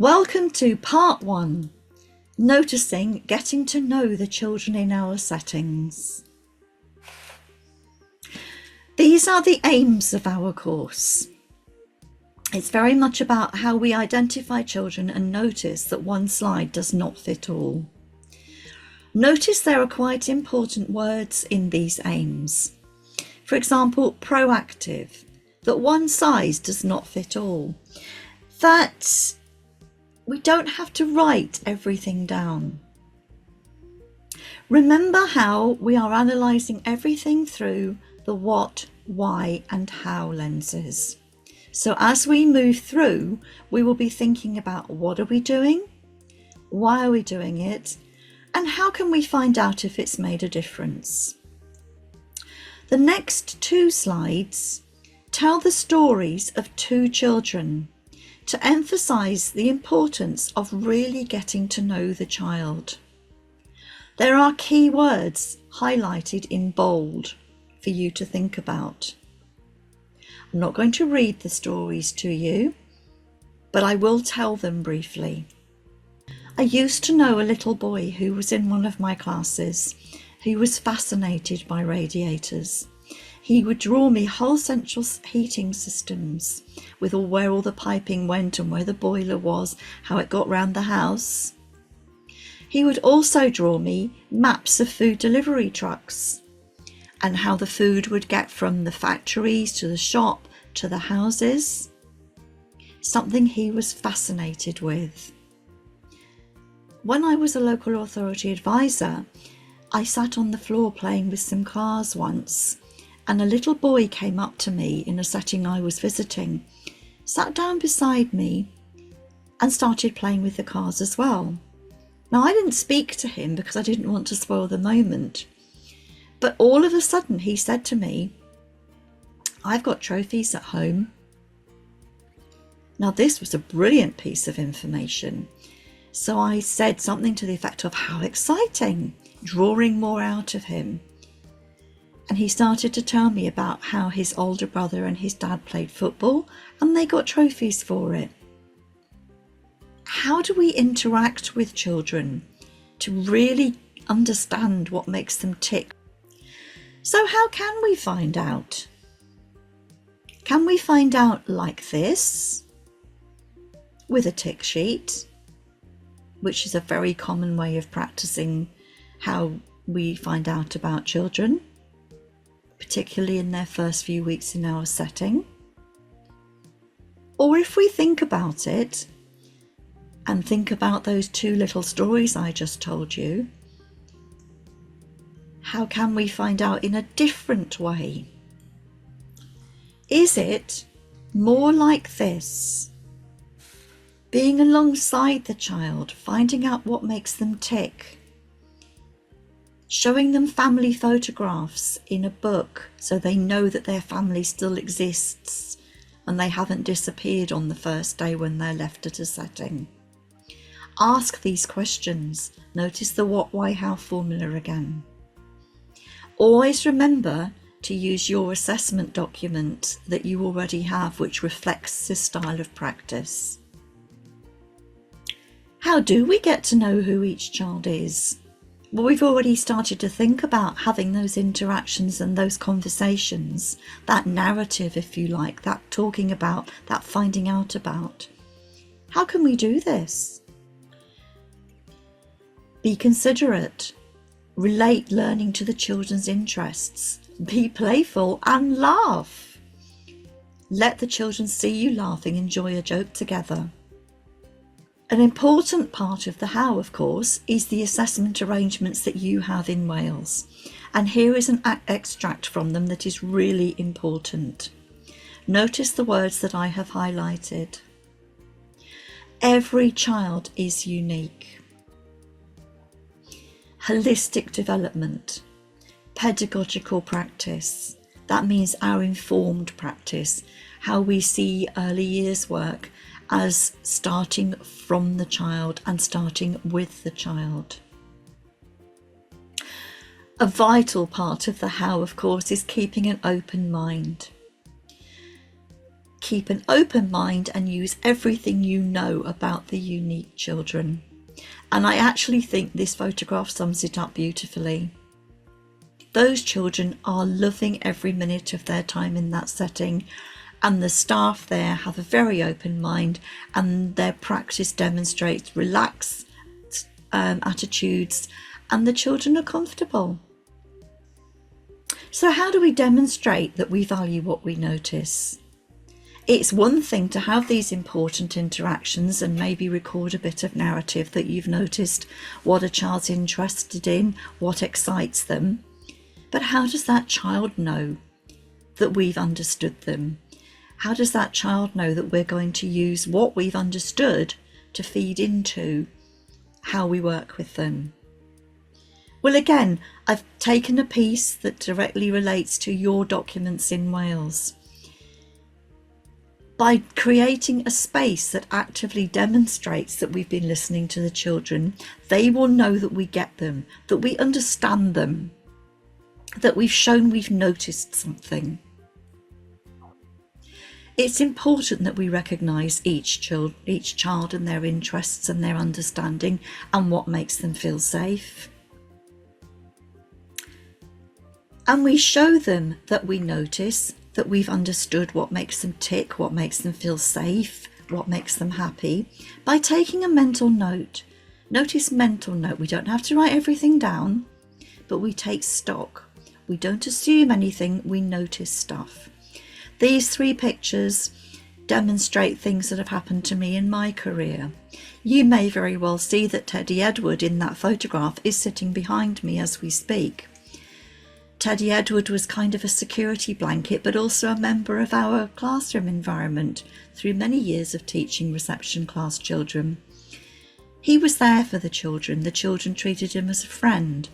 Welcome to part 1, noticing getting to know the children in our settings. These are the aims of our course. It's very much about how we identify children and notice that one slide does not fit all. Notice there are quite important words in these aims. For example, proactive, that one size does not fit all. That we don't have to write everything down. Remember how we are analysing everything through the what, why and how lenses. So as we move through, we will be thinking about what are we doing, why are we doing it, and how can we find out if it's made a difference. The next 2 slides tell the stories of 2 children to emphasise the importance of really getting to know the child. There are key words highlighted in bold for you to think about. I'm not going to read the stories to you, but I will tell them briefly. I used to know a little boy who was in one of my classes who was fascinated by radiators. He would draw me whole central heating systems with where all the piping went and where the boiler was, how it got round the house. He would also draw me maps of food delivery trucks and how the food would get from the factories to the shop to the houses, something he was fascinated with. When I was a local authority advisor, I sat on the floor playing with some cars once, and a little boy came up to me in a setting I was visiting, sat down beside me and started playing with the cars as well. Now, I didn't speak to him because I didn't want to spoil the moment, but all of a sudden he said to me, "I've got trophies at home." Now, this was a brilliant piece of information. So I said something to the effect of, "How exciting," drawing more out of him. And he started to tell me about how his older brother and his dad played football and they got trophies for it. How do we interact with children to really understand what makes them tick? So how can we find out? Can we find out like this, with a tick sheet, which is a very common way of practicing how we find out about children, particularly in their first few weeks in our setting? Or if we think about it and think about those 2 little stories I just told you, how can we find out in a different way? Is it more like this? Being alongside the child, finding out what makes them tick, showing them family photographs in a book so they know that their family still exists and they haven't disappeared on the first day when they're left at a setting. Ask these questions. Notice the what, why, how formula again. Always remember to use your assessment document that you already have, which reflects this style of practice. How do we get to know who each child is? Well, we've already started to think about having those interactions and those conversations, that narrative, if you like, that talking about, that finding out about. How can we do this? Be considerate. Relate learning to the children's interests. Be playful and laugh. Let the children see you laughing, enjoy a joke together. An important part of the how, of course, is the assessment arrangements that you have in Wales. And here is an extract from them that is really important. Notice the words that I have highlighted. Every child is unique. Holistic development. Pedagogical practice. That means our informed practice, how we see early years work as starting from the child and starting with the child. A vital part of the how, of course, is keeping an open mind. Keep an open mind and use everything you know about the unique children. And I actually think this photograph sums it up beautifully. Those children are loving every minute of their time in that setting, and the staff there have a very open mind, and their practice demonstrates relaxed attitudes, and the children are comfortable. So how do we demonstrate that we value what we notice? It's one thing to have these important interactions and maybe record a bit of narrative that you've noticed what a child's interested in, what excites them. But how does that child know that we've understood them? How does that child know that we're going to use what we've understood to feed into how we work with them? Well, again, I've taken a piece that directly relates to your documents in Wales. By creating a space that actively demonstrates that we've been listening to the children, they will know that we get them, that we understand them, that we've shown we've noticed something. It's important that we recognise each child and their interests and their understanding and what makes them feel safe. And we show them that we notice, that we've understood what makes them tick, what makes them feel safe, what makes them happy, by taking a mental note. Notice mental note. We don't have to write everything down, but we take stock. We don't assume anything, we notice stuff. These 3 pictures demonstrate things that have happened to me in my career. You may very well see that Teddy Edward in that photograph is sitting behind me as we speak. Teddy Edward was kind of a security blanket, but also a member of our classroom environment through many years of teaching reception class children. He was there for the children treated him as a friend.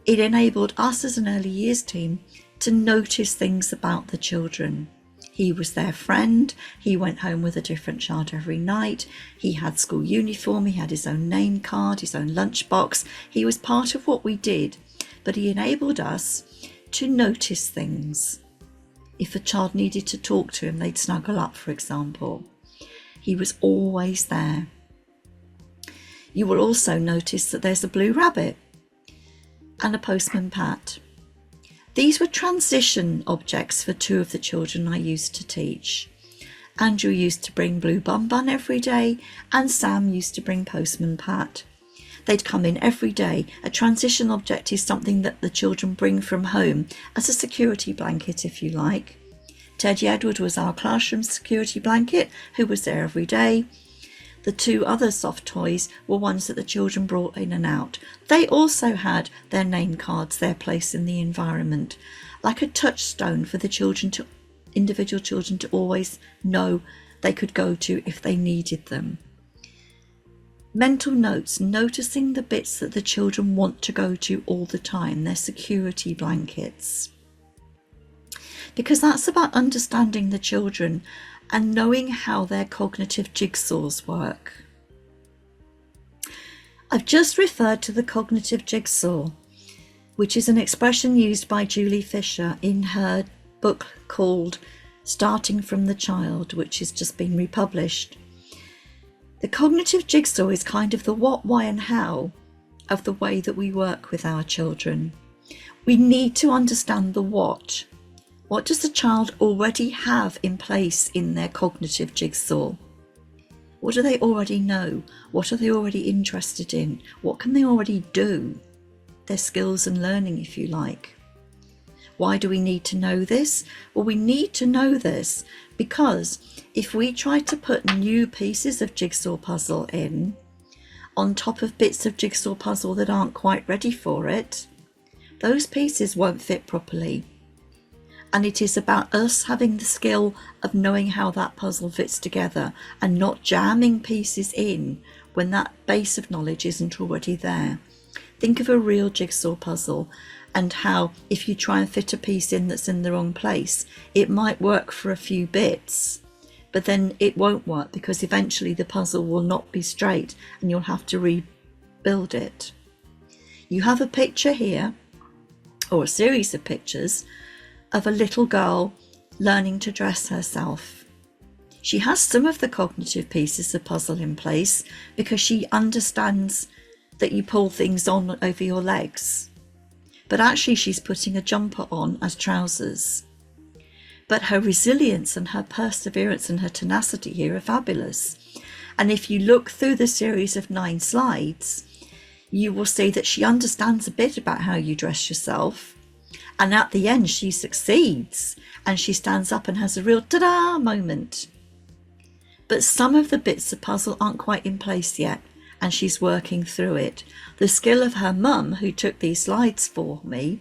It enabled us as an early years team to notice things about the children. He was their friend, he went home with a different child every night, he had school uniform, he had his own name card, his own lunchbox. He was part of what we did, but he enabled us to notice things. If a child needed to talk to him, they'd snuggle up, for example. He was always there. You will also notice that there's a blue rabbit and a postman Pat. These were transition objects for 2 of the children I used to teach. Andrew used to bring Blue Bun Bun every day, and Sam used to bring Postman Pat. They'd come in every day. A transition object is something that the children bring from home as a security blanket, if you like. Teddy Edward was our classroom security blanket, who was there every day. The 2 other soft toys were ones that the children brought in and out. They also had their name cards, their place in the environment, like a touchstone for the individual children to always know they could go to if they needed them. Mental notes, noticing the bits that the children want to go to all the time, their security blankets. Because that's about understanding the children and knowing how their cognitive jigsaws work. I've just referred to the cognitive jigsaw, which is an expression used by Julie Fisher in her book called Starting from the Child, which has just been republished. The cognitive jigsaw is kind of the what, why and how of the way that we work with our children. We need to understand the what. What does the child already have in place in their cognitive jigsaw? What do they already know? What are they already interested in? What can they already do? Their skills and learning, if you like. Why do we need to know this? Well, we need to know this because if we try to put new pieces of jigsaw puzzle in on top of bits of jigsaw puzzle that aren't quite ready for it, those pieces won't fit properly. And it is about us having the skill of knowing how that puzzle fits together and not jamming pieces in when that base of knowledge isn't already there. Think of a real jigsaw puzzle and how if you try and fit a piece in that's in the wrong place, it might work for a few bits, but then it won't work because eventually the puzzle will not be straight and you'll have to rebuild it. You have a picture here, or a series of pictures, of a little girl learning to dress herself. She has some of the cognitive pieces of the puzzle in place because she understands that you pull things on over your legs. But actually she's putting a jumper on as trousers. But her resilience and her perseverance and her tenacity here are fabulous. And if you look through the series of 9 slides, you will see that she understands a bit about how you dress yourself. And at the end, she succeeds and she stands up and has a real ta-da moment. But some of the bits of puzzle aren't quite in place yet, and she's working through it. The skill of her mum, who took these slides for me,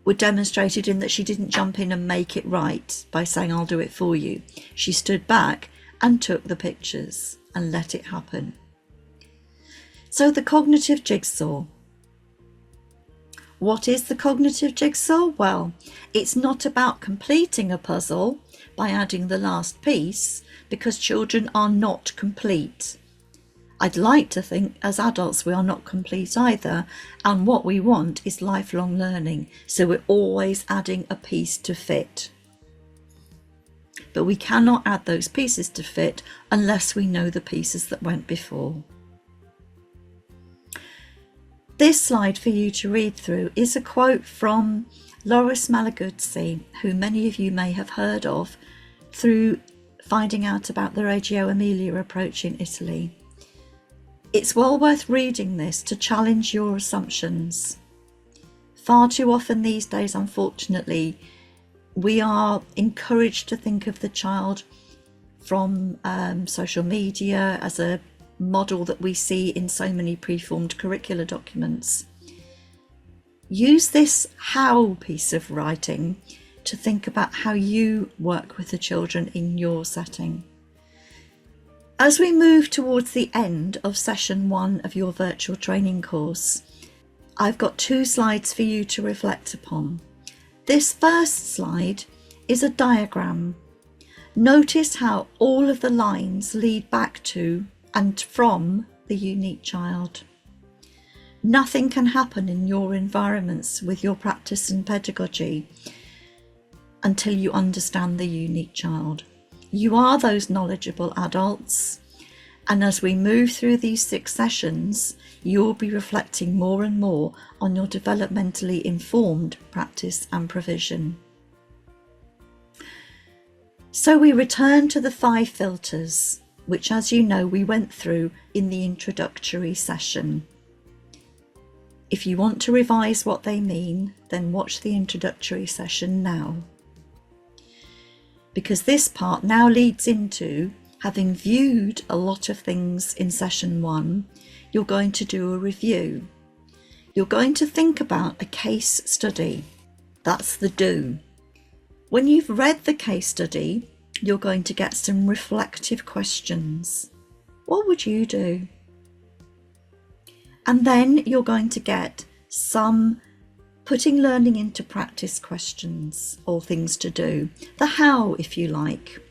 were demonstrated in that she didn't jump in and make it right by saying, I'll do it for you. She stood back and took the pictures and let it happen. So the cognitive jigsaw. What is the cognitive jigsaw? Well, it's not about completing a puzzle by adding the last piece, because children are not complete. I'd like to think as adults we are not complete either, and what we want is lifelong learning, so we're always adding a piece to fit. But we cannot add those pieces to fit unless we know the pieces that went before. This slide for you to read through is a quote from Loris Malaguzzi, who many of you may have heard of through finding out about the Reggio Emilia approach in Italy. It's well worth reading this to challenge your assumptions. Far too often these days, unfortunately, we are encouraged to think of the child from social media as a model that we see in so many preformed curricular documents. Use this how piece of writing to think about how you work with the children in your setting. As we move towards the end of session 1 of your virtual training course, I've got 2 slides for you to reflect upon. This first slide is a diagram. Notice how all of the lines lead back to and from the unique child. Nothing can happen in your environments with your practice and pedagogy until you understand the unique child. You are those knowledgeable adults, and as we move through these 6 sessions, you'll be reflecting more and more on your developmentally informed practice and provision. So we return to the 5 filters, which, as you know, we went through in the introductory session. If you want to revise what they mean, then watch the introductory session now. Because this part now leads into, having viewed a lot of things in session 1, you're going to do a review. You're going to think about a case study. That's the do. When you've read the case study, you're going to get some reflective questions. What would you do? And then you're going to get some putting learning into practice questions or things to do. The how, if you like.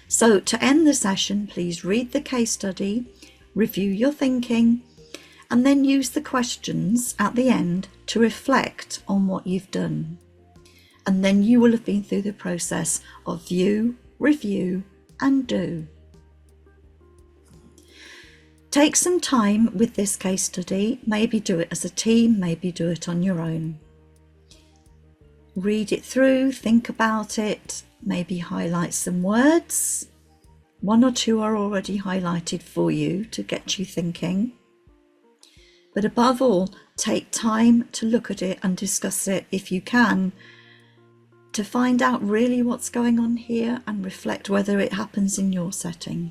So to end the session, please read the case study, review your thinking, and then use the questions at the end to reflect on what you've done. And then you will have been through the process of view, review, and do. Take some time with this case study. Maybe do it as a team, maybe do it on your own. Read it through, think about it, maybe highlight some words. 1 or 2 are already highlighted for you to get you thinking. But above all, take time to look at it and discuss it if you can, to find out really what's going on here and reflect whether it happens in your setting.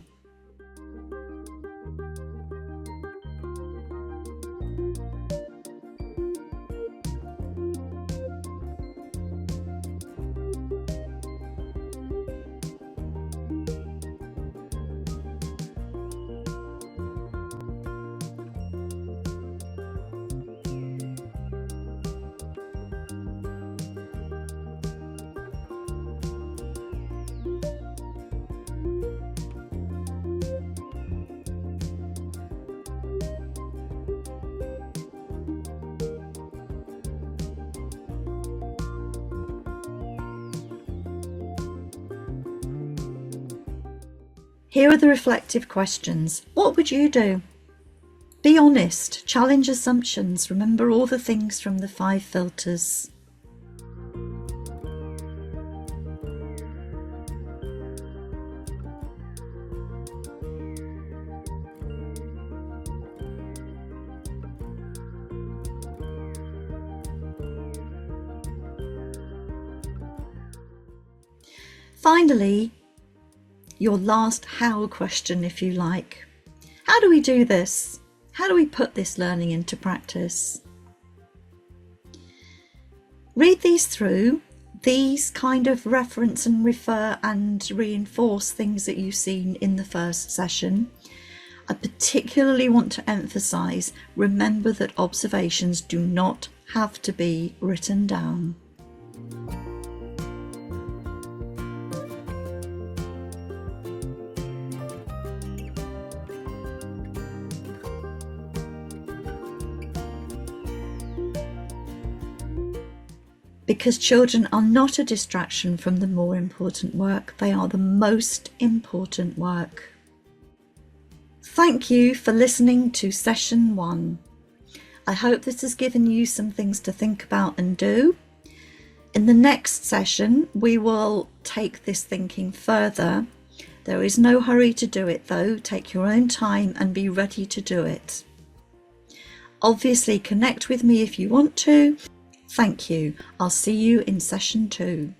Here are the reflective questions. What would you do? Be honest, challenge assumptions, remember all the things from the 5 filters. Finally, your last how question, if you like. How do we do this? How do we put this learning into practice? Read these through. These kind of reference and refer and reinforce things that you've seen in the first session. I particularly want to emphasize, remember that observations do not have to be written down. Because children are not a distraction from the more important work, they are the most important work. Thank you for listening to session 1. I hope this has given you some things to think about and do. In the next session, we will take this thinking further. There is no hurry to do it though. Take your own time and be ready to do it. Obviously, connect with me if you want to. Thank you. I'll see you in session 2.